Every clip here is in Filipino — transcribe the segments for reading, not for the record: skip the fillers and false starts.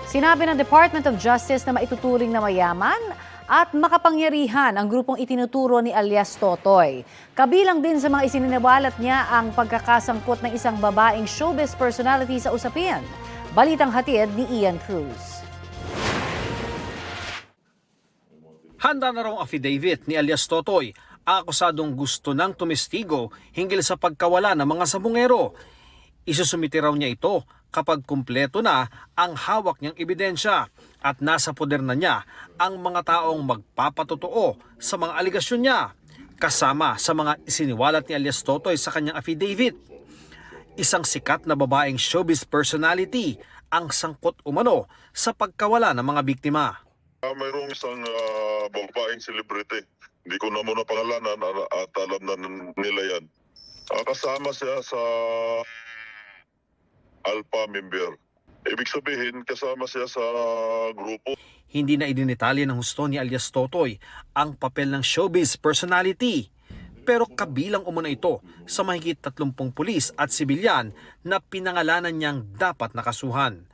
Sinabi ng Department of Justice na maituturing na mayaman at makapangyarihan ang grupong itinuturo ni alias Totoy. Kabilang din sa mga isininawalat niya ang pagkakasangkot ng isang babaeng showbiz personality sa usapin. Balitang hatid ni Ian Cruz. Handa na raw ang affidavit ni alias Totoy, ang akusadong gusto ng tumestigo hinggil sa pagkawala ng mga sabungero. Isusumite raw niya ito kapag kumpleto na ang hawak niyang ebidensya at nasa poder na niya ang mga taong magpapatotoo sa mga aligasyon niya, kasama sa mga isiniwalat ni alias Totoy sa kanyang affidavit. Isang sikat na babaeng showbiz personality ang sangkot umano sa pagkawala ng mga biktima. Mayroong isang babaeng celebrity. Hindi ko na muna pangalanan at alam na nila yan. Kasama siya sa Alpha member. Ibig sabihin, kasama siya sa grupo. Hindi na idinitalya ng husto ni alias Totoy ang papel ng showbiz personality. Pero kabilang umano ito sa mahigit 30 pulis at sibilyan na pinangalanan niyang dapat nakasuhan.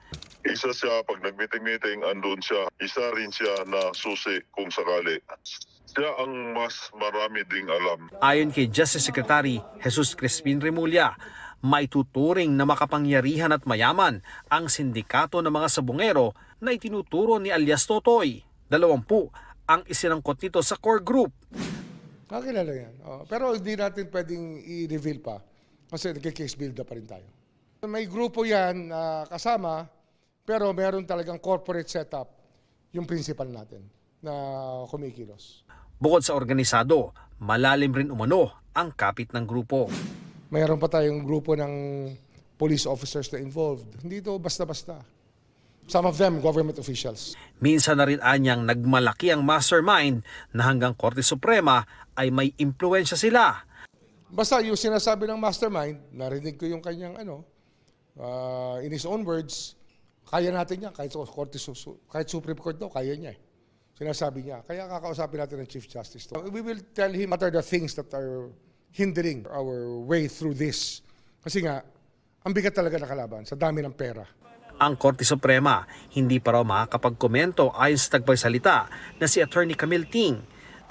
Isa siya, pag nag-meeting-meeting, andun siya. Isa rin siya na susi kung sakali. Siya ang mas marami ding alam. Ayon kay Justice Secretary Jesus Crispin Remulla, may tuturing na makapangyarihan at mayaman ang sindikato ng mga sabungero na itinuturo ni alias Totoy. 20 ang isinangkot nito sa core group. Kakilala yan. Pero hindi natin pwedeng i-reveal pa kasi nag-case build up pa rin tayo. May grupo yan kasama, pero meron talagang corporate setup yung principal natin na kumikilos. Bukod sa organisado, malalim rin umano ang kapit ng grupo. Mayroon pa tayong grupo ng police officers na involved. Hindi ito basta-basta. Some of them, government officials. Minsan na rin anyang nagmalaki ang mastermind na hanggang Korte Suprema ay may impluensya sila. Basta yung sinasabi ng mastermind, narinig ko yung kanyang in his own words, kaya natin yan, kahit Supreme Court daw, kaya niya. Sinasabi niya. Kaya kakausapin natin ng Chief Justice. We will tell him what are the things that are hindering our way through this. Kasi nga, ang bigat talaga na kalaban sa dami ng pera. Ang Korte Suprema hindi pa raw makakapagkomento ayon sa tagapagsalita na si Attorney Camille Ting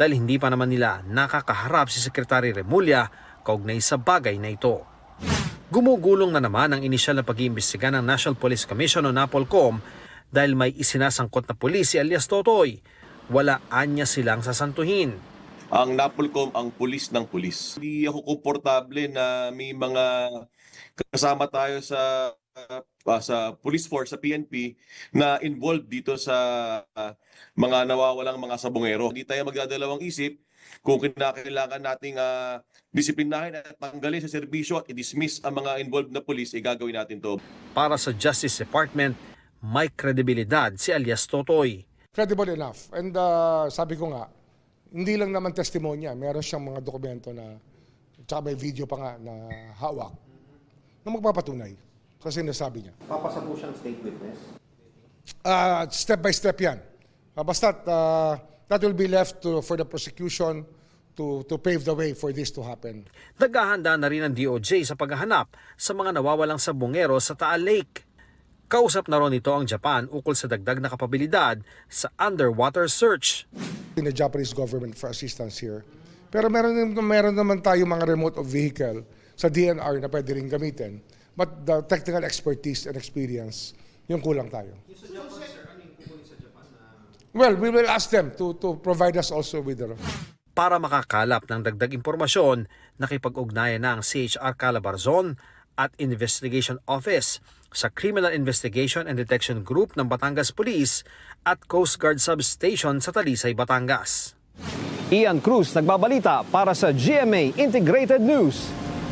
dahil hindi pa naman nila nakakaharap si Secretary Remulla kaugnay sa bagay na ito. Gumugulong na naman ang inisyal na pag-iimbestiga ng National Police Commission o NAPOLCOM dahil may isinasangkot na pulis si alias Totoy. Wala anya silang sasantuhin. Ang NAPOLCOM ang pulis ng pulis. Hindi ako komportable na may mga kasama tayo sa police force, sa PNP, na involved dito sa mga nawawalang mga sabungero. Hindi tayo magdadalawang isip kung kinakailangan nating disiplinahin at tanggalin sa serbisyo at i-dismiss ang mga involved na pulis, gagawin natin to. Para sa Justice Department, may kredibilidad si alias Totoy. Credible enough. And sabi ko nga, hindi lang naman testimonya, meron siyang mga dokumento na, tsaka may video pa nga na hawak, na magpapatunay sa sinasabi niya. Papasa po siyang state witness? Step by step yan. Basta that will be left for the prosecution to pave the way for this to happen. Naghahanda na rin ang DOJ sa paghahanap sa mga nawawalang sabungero sa Taal Lake. Kausap na ron ito ang Japan ukol sa dagdag na kapabilidad sa underwater search. In the Japanese government for assistance here. Pero meron naman tayo mga remote vehicle sa DNR na pwede rin gamitin. But the technical expertise and experience, yung kulang tayo. Well, we will ask them to provide us also with the... Para makakalap ng dagdag impormasyon, nakipag-ugnayan na ang CHR Calabarzon at Investigation Office sa Criminal Investigation and Detection Group ng Batangas Police at Coast Guard Substation sa Talisay, Batangas. Ian Cruz nagbabalita para sa GMA Integrated News.